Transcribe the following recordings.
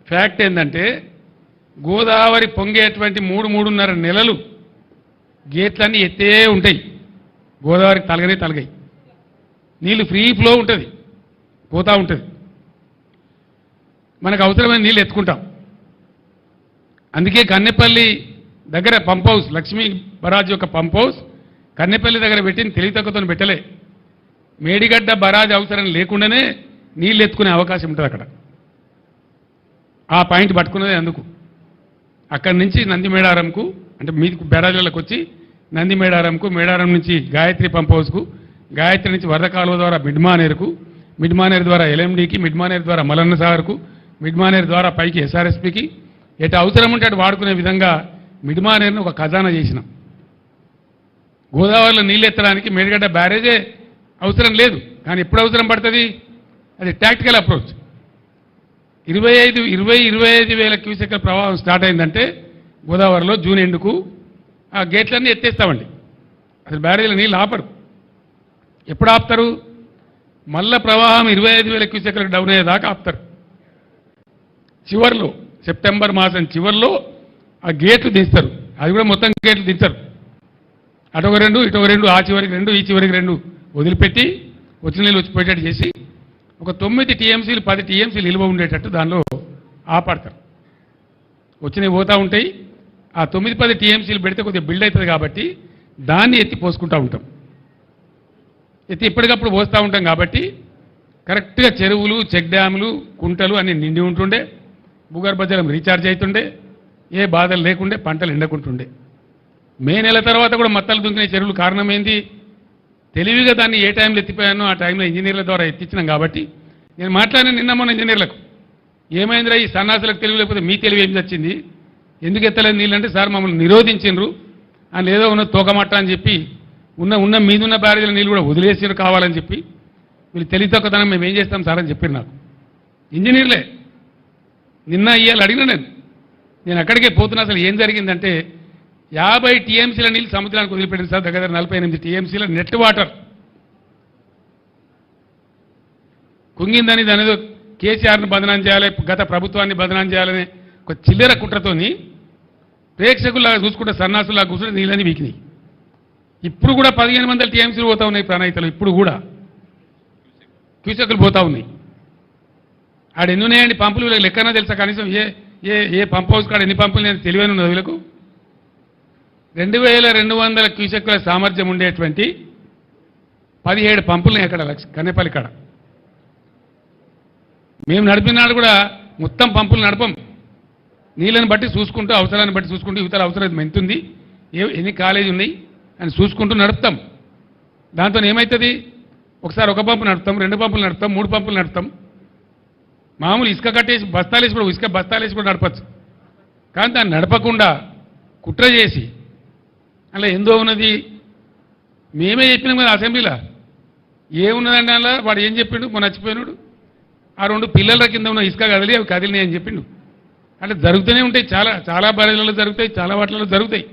Fact ఏంటంటే గోదావరి పొంగేటువంటి 3-3.5 నెలలు గేట్లన్నీ ఎత్తే ఉంటాయి. గోదావరికి తలగాయి నీళ్లు ఫ్రీ ఫ్లో ఉంటుంది, పోతూ ఉంటుంది. మనకు అవసరమైన నీళ్ళు ఎత్తుకుంటాం. అందుకే కన్నెపల్లి దగ్గర పంప్ హౌస్, లక్ష్మీ బరాజ్ యొక్క పంప్ హౌస్ కన్నెపల్లి దగ్గర పెట్టిన తెలివితక్కువతో పెట్టలే. మేడిగడ్డ బరాజ్ అవసరం లేకుండానే నీళ్ళు ఎత్తుకునే అవకాశం ఉంటుంది అక్కడ. ఆ పాయింట్ పట్టుకున్నదే అందుకు. అక్కడి నుంచి నందిమేడారంకు, అంటే మీది బరాజులకు వచ్చి నందిమేడారంకు, మేడారం నుంచి గాయత్రి పంప్ హౌస్కు, గాయత్రి నుంచి వరద కాలువ ద్వారా మిడ్మానేరుకు, మిడ్మానేరు ద్వారా ఎల్ఎండికి, మిడ్మానేరు ద్వారా మలన్న సాగర్కు, మిడ్మానేరు ద్వారా పైకి ఎస్ఆర్ఎస్పికి, ఎటు అవసరం ఉంటే అటు వాడుకునే విధంగా మిడ్మానేరును ఒక ఖజానా చేసినాం. గోదావరిలో నీళ్ళు ఎత్తడానికి మేడిగడ్డ బ్యారేజే అవసరం లేదు, కానీ ఎప్పుడు అవసరం పడుతుంది? అది టాక్టికల్ అప్రోచ్. 25 వేల క్యూసెక్ల ప్రవాహం స్టార్ట్ అయిందంటే గోదావరిలో జూన్ ఎండుకు ఆ గేట్లన్నీ ఎత్తేస్తామండి. అసలు బ్యారేజీలో నీళ్ళు ఆపరు. ఎప్పుడు ఆపుతారు? మళ్ళా ప్రవాహం 25 వేల క్యూసెక్లకు డౌన్ అయ్యేదాకా ఆపుతారు. చివరిలో సెప్టెంబర్ మాసం చివరిలో ఆ గేట్లు దించుతారు. అది కూడా మొత్తం గేట్లు దించరు. అటొక 2 ఇటొక 2, ఆ చివరికి 2 ఈ చివరికి 2 వదిలిపెట్టి వచ్చిన నీళ్ళు వచ్చిపోయేటట్టు చేసి ఒక 9 టీఎంసీలు 10 టీఎంసీలు నిల్వ ఉండేటట్టు దానిలో ఆపడతారు. వచ్చినవి పోతూ ఉంటాయి. ఆ 9-10 టీఎంసీలు పెడితే కొద్దిగా బిల్డ్ అవుతుంది కాబట్టి దాన్ని ఎత్తి పోసుకుంటూ ఉంటాం. ఎత్తి ఎప్పటికప్పుడు పోస్తూ ఉంటాం కాబట్టి కరెక్ట్గా చెరువులు, చెక్ డ్యాములు, కుంటలు అన్నీ నిండి ఉంటుండే, భూగర్భ జలం రీఛార్జ్ అవుతుండే, ఏ బాధలు లేకుండే, పంటలు ఎండకుంటుండే. మే నెల తర్వాత కూడా మత్తలు దుంకిన చెరువులు కారణం ఏంది? తెలివిగా దాన్ని ఏ టైంలో ఎత్తిపోయానో ఆ టైంలో ఇంజనీర్ల ద్వారా ఎత్తించినాం. కాబట్టి నేను మాట్లాడిన నిన్న మొన్న ఇంజనీర్లకు, ఏమైందిరా ఈ సన్నాసులకు తెలివి లేకపోతే మీ తెలివి ఏం వచ్చింది, ఎందుకు ఎత్తలేదు నీళ్ళంటే, సార్ మమ్మల్ని నిరోధించిండ్రు అని ఏదో ఉన్న తోకమట్ట అని చెప్పి ఉన్న మీదున్న బ్యారేజీల నీళ్ళు కూడా వదిలేసిరు కావాలని చెప్పి, వీళ్ళు తెలివి తక్కువతనం మేము ఏం చేస్తాం సార్ అని చెప్పారు నాకు ఇంజనీర్లే. నిన్న ఇవాళ అడిగిన నేను అక్కడికే పోతున్నా. అసలు ఏం జరిగిందంటే 50 టీఎంసీల నీళ్ళు సముద్రానికి వదిలిపెట్టింది సార్. దగ్గర 48 టీఎంసీల నెట్ వాటర్ కుంగిందని దాని ఏదో కేసీఆర్ను బదనాం చేయాలి, గత ప్రభుత్వాన్ని బదనాం చేయాలని ఒక చిల్లర కుట్రతోని ప్రేక్షకుల్లాగా చూసుకుంటే సన్నాసులాగా కూర్చుంటే నీళ్ళని వీకినాయి. ఇప్పుడు కూడా 1500 టీఎంసీలు పోతా ఉన్నాయి ప్రణాయితలు. ఇప్పుడు కూడా క్యూసెక్లు పోతా ఉన్నాయి. ఆడ ఎన్ని ఉన్నాయండి పంపులు? వీళ్ళకి లెక్కనా తెలుసా? కనీసం ఏ పంప్ హౌస్ కాడ ఎన్ని పంపులు నేను తెలివైన ఉన్నది వీళ్ళకు. 2200 క్యూసెక్ల సామర్థ్యం ఉండేటువంటి 17 పంపులు ఎక్కడ కన్నెపల్లి కాడ. మేము నడిపినాడు కూడా మొత్తం పంపులు నడపం. నీళ్ళని బట్టి చూసుకుంటూ, అవసరాన్ని బట్టి చూసుకుంటూ, యువతల అవసరం ఎంతుంది, ఎన్ని కాలేజీ ఉన్నాయి అని చూసుకుంటూ నడుపుతాం. దాంతో ఏమవుతుంది? ఒకసారి ఒక పంపు నడుపుతాం, 2 పంపులు నడుపుతాం, 3 పంపులు నడుపుతాం. మామూలు ఇసుక కట్టేసి బస్తాలేసి కూడా, ఇసుక బస్తాలేసి కూడా నడపచ్చు. కానీ దాన్ని నడపకుండా కుట్ర చేసి అలా ఎందో ఉన్నది. మేమే చెప్పినాం కదా అసెంబ్లీలో, ఏమున్నదండి అలా. వాడు ఏం చెప్పిండు? మొన్న నచ్చిపోయినాడు. ఆ 2 పిల్లల కింద ఉన్న ఇసుక కదిలి అవి కదిలినాయి అని చెప్పిండు. అంటే జరుగుతూనే ఉంటాయి, చాలా బ్యారేజ్లలో జరుగుతాయి, చాలా వాటిలలో జరుగుతాయి.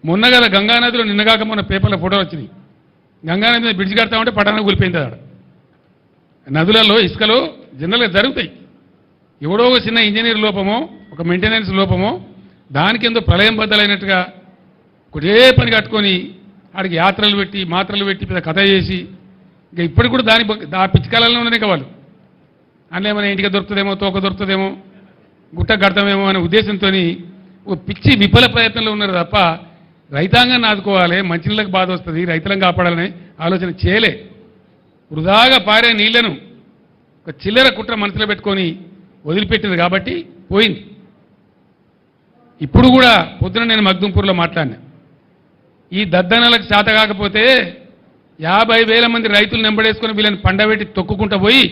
మొన్న గల గంగానదిలో నిన్నగాక మొన్న పేపర్లో ఫోటోలు వచ్చినాయి. గంగానది మీద బ్రిడ్జ్ కడతామంటే పట్టణం కూలిపోయింది. ఆడ నదులలో ఇసుకలో జనరల్గా జరుగుతాయి. ఎవడో ఒక చిన్న ఇంజనీర్ లోపమో, ఒక మెయింటెనెన్స్ లోపమో, దానికి ఎంతో ప్రళయం బద్దలైనట్టుగా ఒకటే పని కట్టుకొని ఆడికి యాత్రలు పెట్టి, మాత్రలు పెట్టి పెద్ద కథ చేసి, ఇంకా ఇప్పటికి కూడా ఆ పిచ్చికాలంలో ఉన్నాయి వాళ్ళు. అందులో ఏమైనా ఇంటికి దొరుకుతుందేమో, తోక దొరుకుతుందేమో, గుట్ట కడతామేమో అనే ఉద్దేశంతో ఓ పిచ్చి విఫల ప్రయత్నంలో ఉన్నారు తప్ప రైతాంగాన్ని ఆదుకోవాలి, మంచినీళ్ళకి బాధ వస్తుంది, రైతులను కాపాడాలని ఆలోచన చేయలే. వృధాగా పారే నీళ్లను ఒక చిల్లర కుట్ర మనసులో పెట్టుకొని వదిలిపెట్టింది కాబట్టి పోయింది. ఇప్పుడు కూడా పొద్దున నేను మగ్దుంపూర్లో మాట్లాడినా. ఈ దద్దనలకు చేత కాకపోతే 50,000 మంది రైతులు నెంబడేసుకొని వీళ్ళని పండబెట్టి తొక్కుకుంటూ పోయి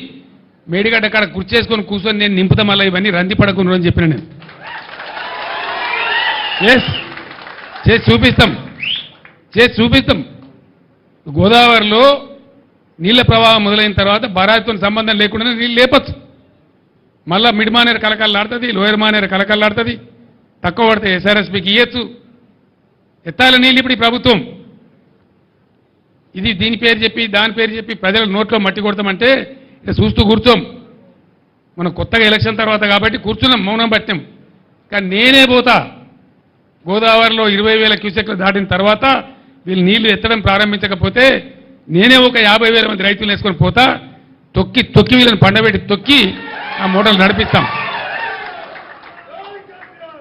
మేడిగడ్డ కాడ కుర్చేసుకొని కూర్చొని నేను నింపుతా మళ్ళీ ఇవన్నీ రంది పడకుండా అని చెప్పిన నేను. చేసి చూపిస్తాం. గోదావరిలో నీళ్ల ప్రవాహం మొదలైన తర్వాత బరాజ్తో సంబంధం లేకుండా నీళ్ళు లేపచ్చు. మళ్ళీ మిడ్మానేరు కలకల్లాడుతుంది, లోయర్ మానేరు కలకల్లాడుతుంది. తక్కువ పడితే ఎస్ఆర్ఎస్పికి ఇవ్వచ్చు. ఎత్తాల నీళ్ళు ఇప్పుడు ఈ ప్రభుత్వం ఇది దీని పేరు చెప్పి దాని పేరు చెప్పి ప్రజల నోట్లో మట్టి కొడతామంటే చూస్తూ కూర్చోం. మనం కొత్తగా ఎలక్షన్ తర్వాత కాబట్టి కూర్చున్నాం, మౌనం పట్టినాం. కానీ నేనే పోతా, గోదావరిలో 20,000 క్యూసెక్లు దాటిన తర్వాత వీళ్ళు నీళ్లు ఎత్తడం ప్రారంభించకపోతే నేనే ఒక 50,000 మంది రైతులు వేసుకొని పోతా, తొక్కి వీళ్ళని పండబెట్టి తొక్కి ఆ మోటార్లు నడిపిస్తాం.